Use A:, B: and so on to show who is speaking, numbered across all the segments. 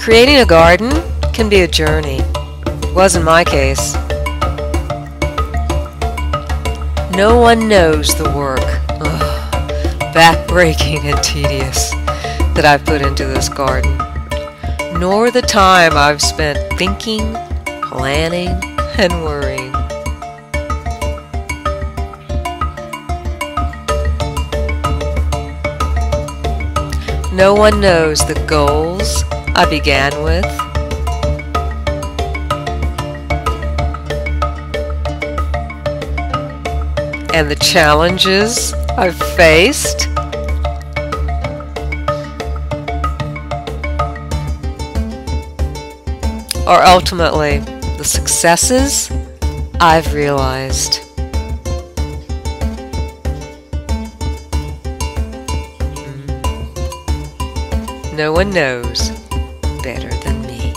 A: Creating a garden can be a journey. It was in my case. No one knows the work, back-breaking and tedious, that I've put into this garden, nor the time I've spent thinking, planning, and worrying. No one knows the goals I began with, and the challenges I've faced, or ultimately the successes I've realized. No one knows better than me.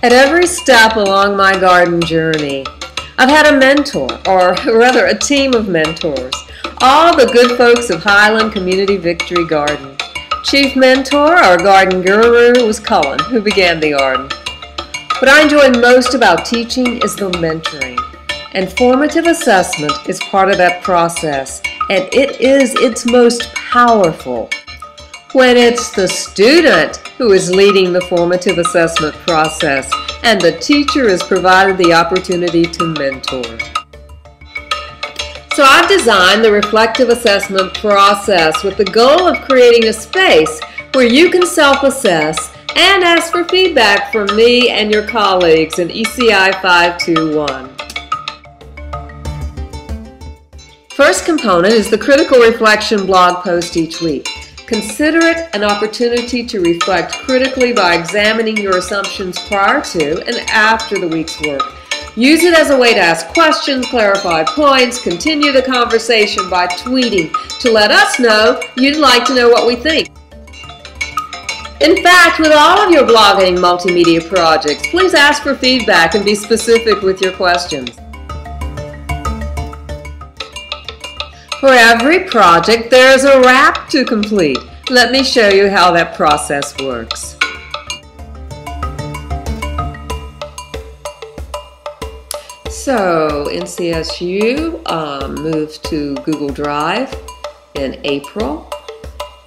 A: At every step along my garden journey, I've had a mentor, or rather a team of mentors, all the good folks of Highland Community Victory Garden. Chief mentor, our garden guru, was Cullen, who began the garden. What I enjoy most about teaching is the mentoring, and formative assessment is part of that process, and it is its most powerful when it's the student who is leading the formative assessment process and the teacher is provided the opportunity to mentor. So I've designed the reflective assessment process with the goal of creating a space where you can self-assess and ask for feedback from me and your colleagues in ECI 521. First component is the critical reflection blog post each week. Consider it an opportunity to reflect critically by examining your assumptions prior to and after the week's work. Use it as a way to ask questions, clarify points, continue the conversation by tweeting to let us know you'd like to know what we think. In fact, with all of your blogging multimedia projects, please ask for feedback and be specific with your questions. For every project, there is a wrap to complete. Let me show you how that process works. So NCSU moved to Google Drive in April,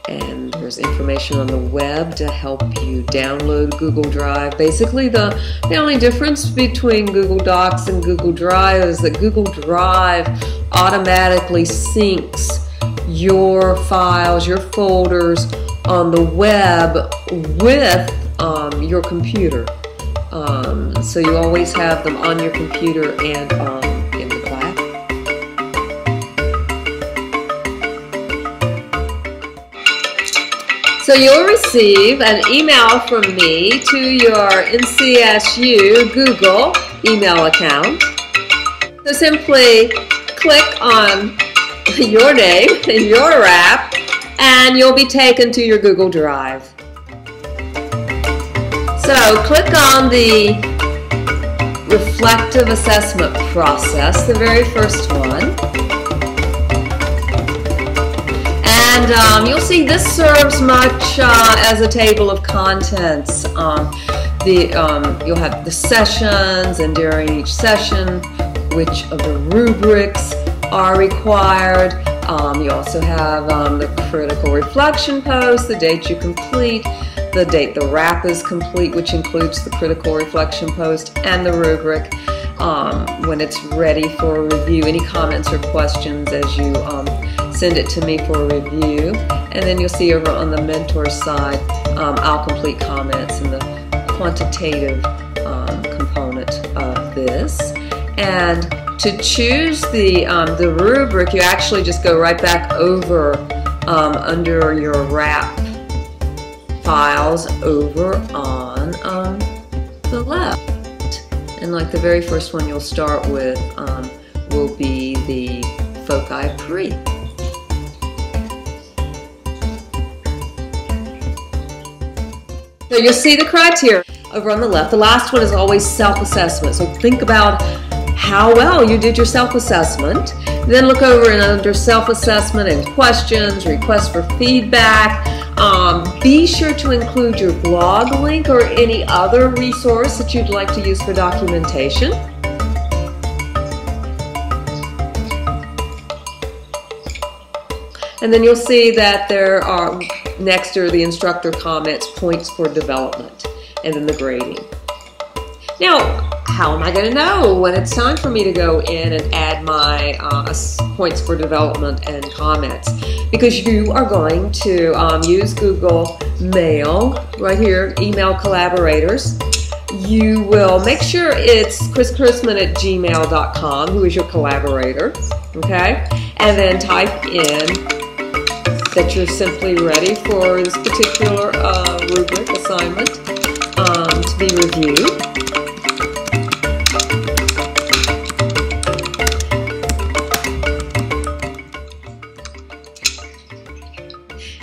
A: and there's information on the web to help you download Google Drive. Basically, the only difference between Google Docs and Google Drive is that Google Drive automatically syncs your files, your folders on the web with your computer. So you always have them on your computer and in the cloud. So you'll receive an email from me to your NCSU Google email account. So simply click on your name and your wrap, and you'll be taken to your Google Drive. So click on the reflective assessment process, the very first one. And you'll see this serves much as a table of contents. You'll have the sessions, and during each session, which of the rubrics are required. You also have the critical reflection post, the date you complete, the date the wrap is complete, which includes the critical reflection post and the rubric, when it's ready for review, any comments or questions as you send it to me for review. And then you'll see over on the mentor side, I'll complete comments and the quantitative component of this. And to choose the rubric, you actually just go right back over under your wrap files over on the left. And like the very first one you'll start with will be the foci pre. So you'll see the criteria. over on the left. The last one is always self-assessment. So think about how well you did your self-assessment. Then look over and under self-assessment and questions, requests for feedback. Be sure to include your blog link or any other resource that you'd like to use for documentation. And then you'll see that there are, next are the instructor comments, points for development, and then the grading. Now, how am I going to know when it's time for me to go in and add my points for development and comments? Because you are going to use Google Mail, right here, email collaborators. You will make sure it's chrischrisman@gmail.com, who is your collaborator, okay? And then type in that you're simply ready for this particular rubric assignment to be reviewed.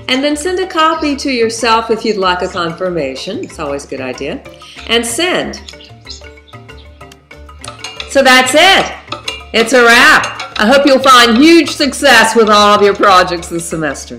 A: And then send a copy to yourself if you'd like a confirmation. It's always a good idea. And send. So that's it. It's a wrap. I hope you'll find huge success with all of your projects this semester.